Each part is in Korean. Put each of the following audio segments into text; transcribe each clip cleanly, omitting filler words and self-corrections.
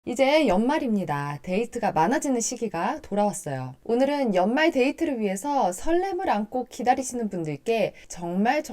이제 연말입니다. 데이트가 많아지는 시기가 돌아왔어요. 오늘은 연말 데이트를 위해서 설렘을 안고 기다리시는 분들께 정말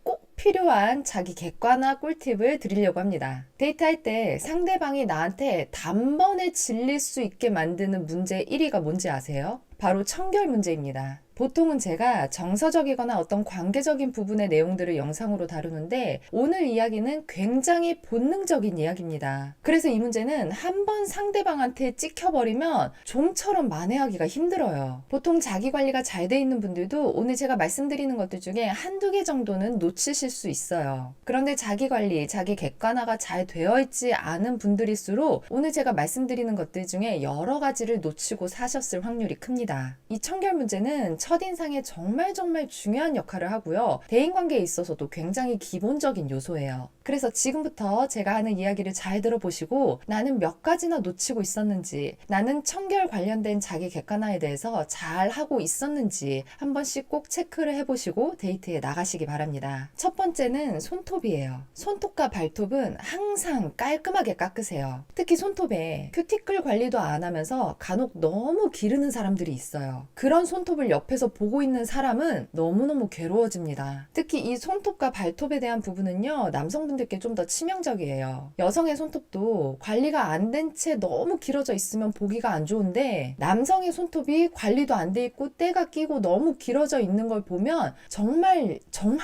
꼭 필요한 자기 객관화 꿀팁을 드리려고 합니다. 데이트할 때 상대방이 나한테 단번에 질릴 수 있게 만드는 문제 1위가 뭔지 아세요? 바로 청결 문제입니다. 보통은 제가 정서적이거나 어떤 관계적인 부분의 내용들을 영상으로 다루는데 오늘 이야기는 굉장히 본능적인 이야기입니다. 그래서 이 문제는 한번 상대방한테 찍혀버리면 좀처럼 만회하기가 힘들어요. 보통 자기 관리가 잘 돼 있는 분들도 오늘 제가 말씀드리는 것들 중에 한두 개 정도는 놓치실 수 있어요. 그런데 자기 관리, 자기 객관화가 잘 되어 있지 않은 분들일수록 오늘 제가 말씀드리는 것들 중에 여러 가지를 놓치고 사셨을 확률이 큽니다. 이 청결 문제는 첫인상에 정말 중요한 역할을 하고요. 대인관계에 있어서도 굉장히 기본적인 요소예요. 그래서 지금부터 제가 하는 이야기를 잘 들어보시고 나는 몇 가지나 놓치고 있었는지, 나는 청결 관련된 자기 객관화에 대해서 잘 하고 있었는지 한 번씩 꼭 체크를 해보시고 데이트에 나가시기 바랍니다. 첫 번째는 손톱이에요. 손톱과 발톱은 항상 깔끔하게 깎으세요. 특히 손톱에 큐티클 관리도 안 하면서 간혹 너무 기르는 사람들이 있어요. 그런 손톱을 옆에서 보고 있는 사람은 너무너무 괴로워집니다. 특히 이 손톱과 발톱에 대한 부분은요, 남성분들께 좀 더 치명적이에요. 여성의 손톱도 관리가 안 된 채 너무 길어져 있으면 보기가 안 좋은데 남성의 손톱이 관리도 안 돼 있고 때가 끼고 너무 길어져 있는 걸 보면 정말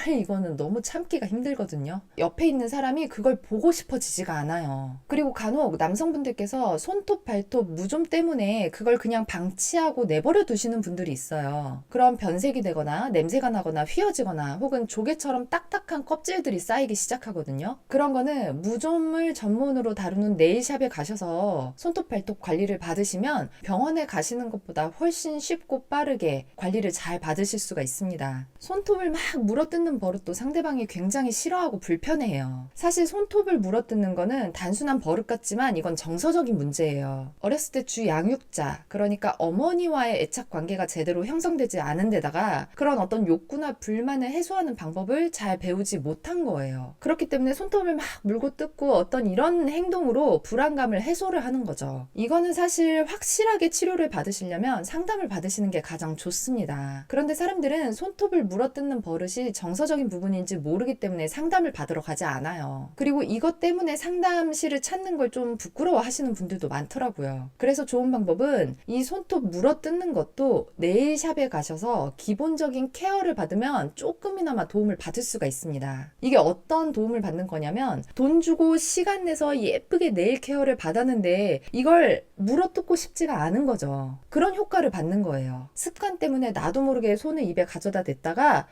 이거는 너무 참기가 힘들거든요. 옆에 있는 사람이 그걸 보고 싶어지지가 않아요. 그리고 간혹 남성분들께서 손톱, 발톱 무좀 때문에 그걸 그냥 방치하고 내버려 두시는 분들이 있어요. 그럼 변색이 되거나 냄새가 나거나 휘어지거나 혹은 조개처럼 딱딱한 껍질들이 쌓이기 시작하거든요. 그런 거는 무좀을 전문으로 다루는 네일샵에 가셔서 손톱, 발톱 관리를 받으시면 병원에 가시는 것보다 훨씬 쉽고 빠르게 관리를 잘 받으실 수가 있습니다. 손톱을 막 물어뜯는 버릇도 상대방이 굉장히 싫어하고 불편해해요. 사실 손톱을 물어뜯는 거는 단순한 버릇 같지만 이건 정서적인 문제예요. 어렸을 때 주 양육자, 그러니까 어머니와의 애착 관계가 제대로 형성되지 않은 데다가 그런 어떤 욕구나 불만을 해소하는 방법을 잘 배우지 못한 거예요. 그렇기 때문에 손톱을 막 물고 뜯고 어떤 이런 행동으로 불안감을 해소를 하는 거죠. 이거는 사실 확실하게 치료를 받으시려면 상담을 받으시는 게 가장 좋습니다. 그런데 사람들은 손톱을 물어뜯는 버릇이 정서적인 부분인지 모르기 때문에 상담을 받으러 가지 않아요. 그리고 이것 때문에 상담실을 찾는 걸 좀 부끄러워 하시는 분들도 많더라고요. 그래서 좋은 방법은 이 손톱 물어뜯는 것도 네일샵에 가셔서 기본적인 케어를 받으면 조금이나마 도움을 받을 수가 있습니다. 이게 어떤 도움을 받는 거냐면 돈 주고 시간 내서 예쁘게 네일 케어를 받았는데 이걸 물어뜯고 싶지가 않은 거죠. 그런 효과를 받는 거예요. 습관 때문에 나도 모르게 손을 입에 가져다 댔다가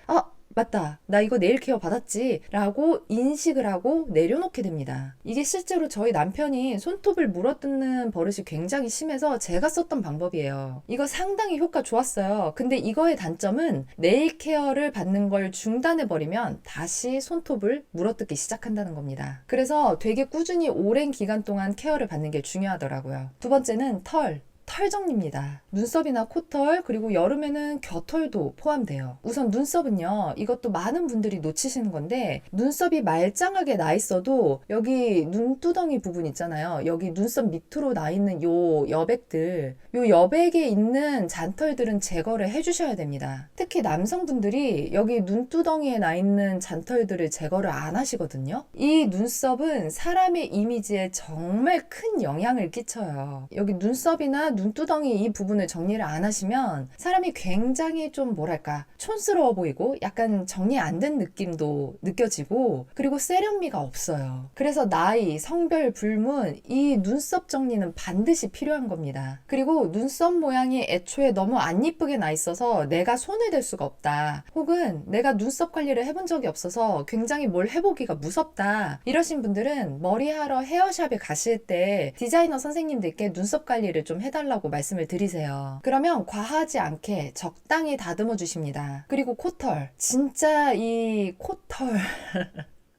맞다, 나 이거 네일 케어 받았지 라고 인식을 하고 내려놓게 됩니다. 이게 실제로 저희 남편이 손톱을 물어뜯는 버릇이 굉장히 심해서 제가 썼던 방법이에요. 이거 상당히 효과 좋았어요. 근데 이거의 단점은 네일 케어를 받는 걸 중단해버리면 다시 손톱을 물어뜯기 시작한다는 겁니다. 그래서 되게 꾸준히 오랜 기간 동안 케어를 받는 게 중요하더라고요. 두 번째는 털 정리입니다. 눈썹이나 코털, 그리고 여름에는 겨털도 포함돼요. 우선 눈썹은요, 이것도 많은 분들이 놓치시는 건데 눈썹이 말짱하게 나 있어도 여기 눈두덩이 부분 있잖아요. 여기 눈썹 밑으로 나 있는 요 여백들, 요 여백에 있는 잔털들은 제거를 해주셔야 됩니다. 특히 남성분들이 여기 눈두덩이에 나 있는 잔털들을 제거를 안 하시거든요. 이 눈썹은 사람의 이미지에 정말 큰 영향을 끼쳐요. 여기 눈썹이나 눈두덩이 이 부분을 정리를 안 하시면 사람이 굉장히 좀 뭐랄까 촌스러워 보이고 약간 정리 안 된 느낌도 느껴지고 그리고 세련미가 없어요. 그래서 나이, 성별 불문 이 눈썹 정리는 반드시 필요한 겁니다. 그리고 눈썹 모양이 애초에 너무 안 이쁘게 나 있어서 내가 손을 댈 수가 없다, 혹은 내가 눈썹 관리를 해본 적이 없어서 굉장히 뭘 해보기가 무섭다 이러신 분들은 머리하러 헤어샵에 가실 때 디자이너 선생님들께 눈썹 관리를 좀 해달라고 말씀을 드리세요. 그러면 과하지 않게 적당히 다듬어 주십니다. 그리고 코털, 진짜 이 코털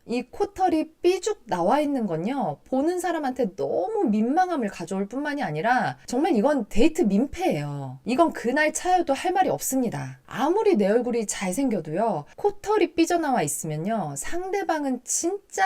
이 코털이 삐죽 나와 있는 건요, 보는 사람한테 너무 민망함을 가져올 뿐만이 아니라 정말 이건 데이트 민폐예요. 이건 그날 차여도 할 말이 없습니다. 아무리 내 얼굴이 잘생겨도요, 코털이 삐져나와 있으면요, 상대방은 진짜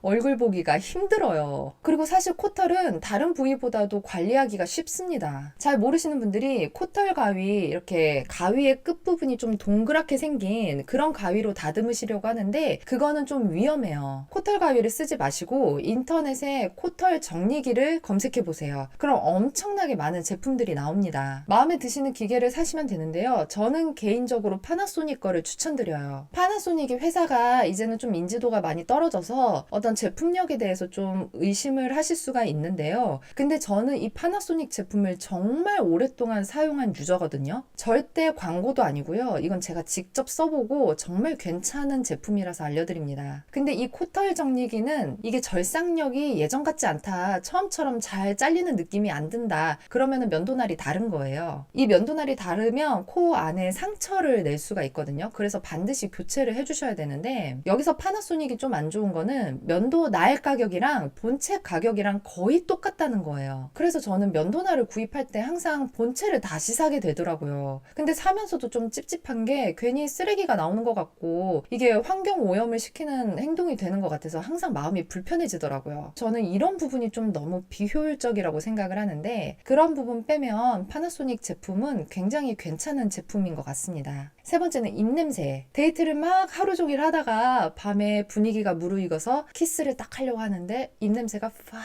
얼굴 보기가 힘들어요. 그리고 사실 코털은 다른 부위보다도 관리하기가 쉽습니다. 잘 모르시는 분들이 코털 가위, 이렇게 가위의 끝부분이 좀 동그랗게 생긴 그런 가위로 다듬으시려고 하는데 그거는 좀 위험해요. 코털 가위를 쓰지 마시고 인터넷에 코털 정리기를 검색해 보세요. 그럼 엄청나게 많은 제품들이 나옵니다. 마음에 드시는 기계를 사시면 되는데요. 저는 개인적으로 파나소닉 거를 추천드려요. 파나소닉이 회사가 이제는 좀 인지도가 많이 떨어져서 어떤 제품력에 대해서 좀 의심을 하실 수가 있는데요. 근데 저는 이 파나소닉 제품을 정말 오랫동안 사용한 유저거든요. 절대 광고도 아니고요. 이건 제가 직접 써보고 정말 괜찮은 제품이라서 알려드립니다. 근데 이 코털 정리기는 이게 절삭력이 예전 같지 않다. 처음처럼 잘 잘리는 느낌이 안 든다. 그러면은 면도날이 다른 거예요. 이 면도날이 다르면 코 안에 상처를 낼 수가 있거든요. 그래서 반드시 교체를 해주셔야 되는데 여기서 파나소닉이 좀 안 좋은 거는 면도날 가격이랑 본체 가격이랑 거의 똑같다는 거예요. 그래서 저는 면도날을 구입할 때 항상 본체를 다시 사게 되더라고요. 근데 사면서도 좀 찝찝한 게 괜히 쓰레기가 나오는 것 같고 이게 환경 오염을 시키는 행동이 되는 것 같아서 항상 마음이 불편해지더라고요. 저는 이런 부분이 좀 너무 비효율적이라고 생각을 하는데 그런 부분 빼면 파나소닉 제품은 굉장히 괜찮은 제품인 것 같습니다. 세 번째는 입냄새. 데이트를 막 하루 종일 하다가 밤에 분위기가 무르익어서 키스를 딱 하려고 하는데 입냄새가 팍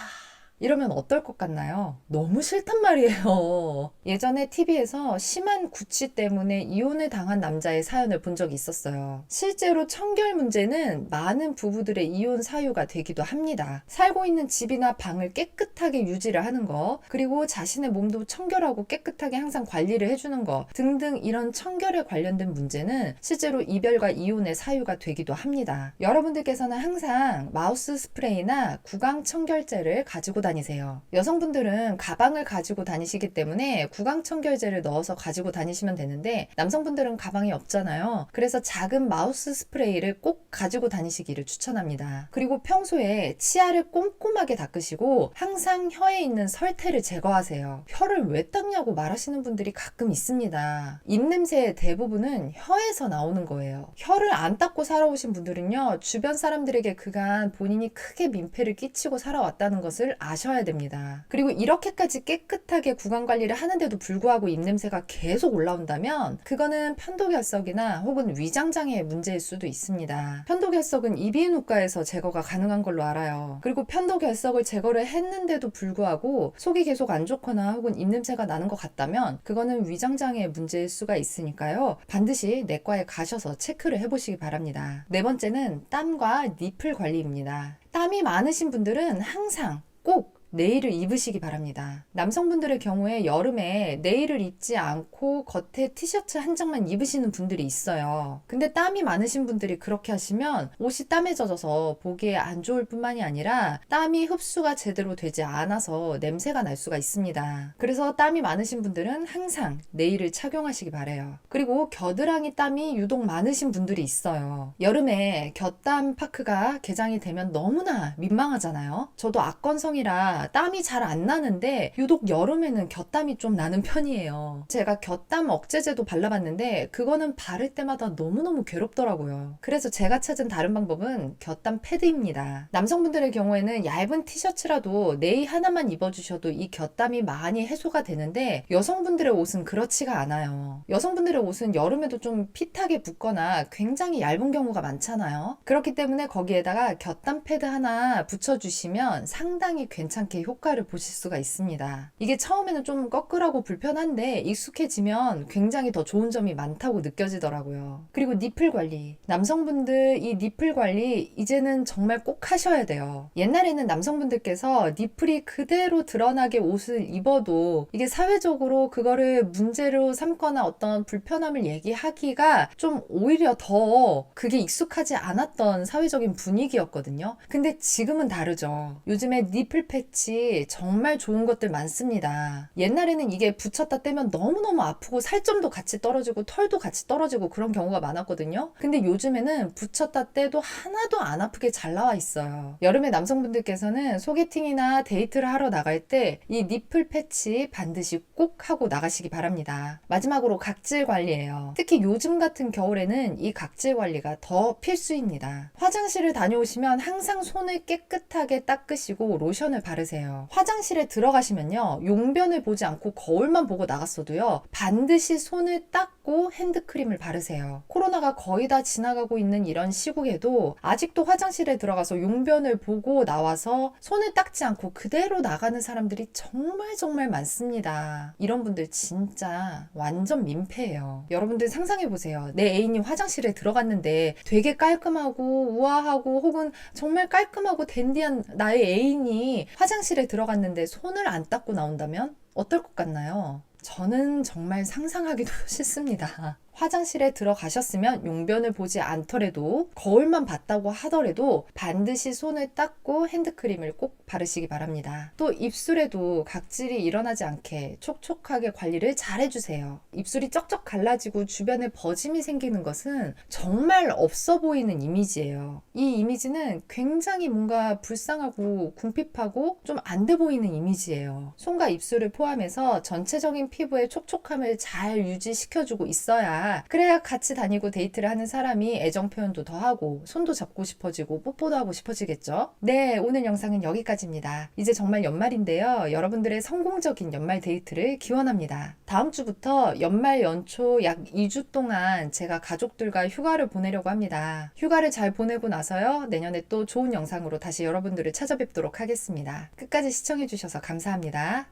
이러면 어떨 것 같나요? 너무 싫단 말이에요. 예전에 TV에서 심한 구취 때문에 이혼을 당한 남자의 사연을 본 적이 있었어요. 실제로 청결 문제는 많은 부부들의 이혼 사유가 되기도 합니다. 살고 있는 집이나 방을 깨끗하게 유지를 하는 거, 그리고 자신의 몸도 청결하고 깨끗하게 항상 관리를 해주는 거 등등 이런 청결에 관련된 문제는 실제로 이별과 이혼의 사유가 되기도 합니다. 여러분들께서는 항상 마우스 스프레이나 구강 청결제를 가지고 다니세요. 여성분들은 가방을 가지고 다니시기 때문에 구강 청결제를 넣어서 가지고 다니시면 되는데 남성분들은 가방이 없잖아요. 그래서 작은 마우스 스프레이를 꼭 가지고 다니시기를 추천합니다. 그리고 평소에 치아를 꼼꼼하게 닦으시고 항상 혀에 있는 설태를 제거하세요. 혀를 왜 닦냐고 말하시는 분들이 가끔 있습니다. 입냄새의 대부분은 혀에서 나오는 거예요. 혀를 안 닦고 살아오신 분들은요, 주변 사람들에게 그간 본인이 크게 민폐를 끼치고 살아왔다는 것을 아셔야 됩니다. 그리고 이렇게까지 깨끗하게 구강 관리를 하는데도 불구하고 입냄새가 계속 올라온다면 그거는 편도결석이나 혹은 위장장애의 문제일 수도 있습니다. 편도결석은 이비인후과에서 제거가 가능한 걸로 알아요. 그리고 편도결석을 제거를 했는데도 불구하고 속이 계속 안 좋거나 혹은 입냄새가 나는 것 같다면 그거는 위장장애의 문제일 수가 있으니까요. 반드시 내과에 가셔서 체크를 해보시기 바랍니다. 네 번째는 땀과 니플 관리입니다. 땀이 많으신 분들은 항상 꼭 네일을 입으시기 바랍니다. 남성분들의 경우에 여름에 네일을 입지 않고 겉에 티셔츠 한 장만 입으시는 분들이 있어요. 근데 땀이 많으신 분들이 그렇게 하시면 옷이 땀에 젖어서 보기에 안 좋을 뿐만이 아니라 땀이 흡수가 제대로 되지 않아서 냄새가 날 수가 있습니다. 그래서 땀이 많으신 분들은 항상 네일을 착용하시기 바래요. 그리고 겨드랑이 땀이 유독 많으신 분들이 있어요. 여름에 곁땀 파크가 개장이 되면 너무나 민망하잖아요. 저도 악건성이라 땀이 잘 안 나는데 유독 여름에는 곁땀이 좀 나는 편이에요. 제가 곁땀 억제제도 발라봤는데 그거는 바를 때마다 너무너무 괴롭더라고요. 그래서 제가 찾은 다른 방법은 곁땀 패드입니다. 남성분들의 경우에는 얇은 티셔츠라도 네일 하나만 입어주셔도 이 곁땀이 많이 해소가 되는데 여성분들의 옷은 그렇지가 않아요. 여성분들의 옷은 여름에도 좀 핏하게 붙거나 굉장히 얇은 경우가 많잖아요. 그렇기 때문에 거기에다가 곁땀 패드 하나 붙여주시면 상당히 괜찮게 효과를 보실 수가 있습니다. 이게 처음에는 좀 꺼끌하고 불편한데 익숙해지면 굉장히 더 좋은 점이 많다고 느껴지더라고요. 그리고 니플 관리. 남성분들 이 니플 관리 이제는 정말 꼭 하셔야 돼요. 옛날에는 남성분들께서 니플이 그대로 드러나게 옷을 입어도 이게 사회적으로 그거를 문제로 삼거나 어떤 불편함을 얘기하기가 좀 오히려 더 그게 익숙하지 않았던 사회적인 분위기였거든요. 근데 지금은 다르죠. 요즘에 니플 패치 패치 정말 좋은 것들 많습니다. 옛날에는 이게 붙였다 떼면 너무너무 아프고 살점도 같이 떨어지고 털도 같이 떨어지고 그런 경우가 많았거든요. 근데 요즘에는 붙였다 떼도 하나도 안 아프게 잘 나와 있어요. 여름에 남성분들께서는 소개팅이나 데이트를 하러 나갈 때 이 니플 패치 반드시 꼭 하고 나가시기 바랍니다. 마지막으로 각질 관리예요. 특히 요즘 같은 겨울에는 이 각질 관리가 더 필수입니다. 화장실을 다녀오시면 항상 손을 깨끗하게 닦으시고 로션을 바르세요. 화장실에 들어가시면요, 용변을 보지 않고 거울만 보고 나갔어도요, 반드시 손을 닦고 핸드크림을 바르세요. 코로나가 거의 다 지나가고 있는 이런 시국에도 아직도 화장실에 들어가서 용변을 보고 나와서 손을 닦지 않고 그대로 나가는 사람들이 정말 많습니다. 이런 분들 진짜 완전 민폐예요. 여러분들 상상해보세요. 내 애인이 화장실에 들어갔는데 되게 깔끔하고 우아하고 혹은 정말 깔끔하고 댄디한 나의 애인이 화장실에 들어갔는데 손을 안 닦고 나온다면 어떨 것 같나요? 저는 정말 상상하기도 싫습니다. 화장실에 들어가셨으면 용변을 보지 않더라도 거울만 봤다고 하더라도 반드시 손을 닦고 핸드크림을 꼭 바르시기 바랍니다. 또 입술에도 각질이 일어나지 않게 촉촉하게 관리를 잘 해주세요. 입술이 쩍쩍 갈라지고 주변에 버짐이 생기는 것은 정말 없어 보이는 이미지예요. 이 이미지는 굉장히 뭔가 불쌍하고 궁핍하고 좀 안 돼 보이는 이미지예요. 손과 입술을 포함해서 전체적인 피부의 촉촉함을 잘 유지시켜주고 있어야, 그래야 같이 다니고 데이트를 하는 사람이 애정 표현도 더 하고 손도 잡고 싶어지고 뽀뽀도 하고 싶어지겠죠. 네, 오늘 영상은 여기까지입니다. 이제 정말 연말인데요. 여러분들의 성공적인 연말 데이트를 기원합니다. 다음 주부터 연말 연초 약 2주 동안 제가 가족들과 휴가를 보내려고 합니다. 휴가를 잘 보내고 나서요, 내년에 또 좋은 영상으로 다시 여러분들을 찾아뵙도록 하겠습니다. 끝까지 시청해주셔서 감사합니다.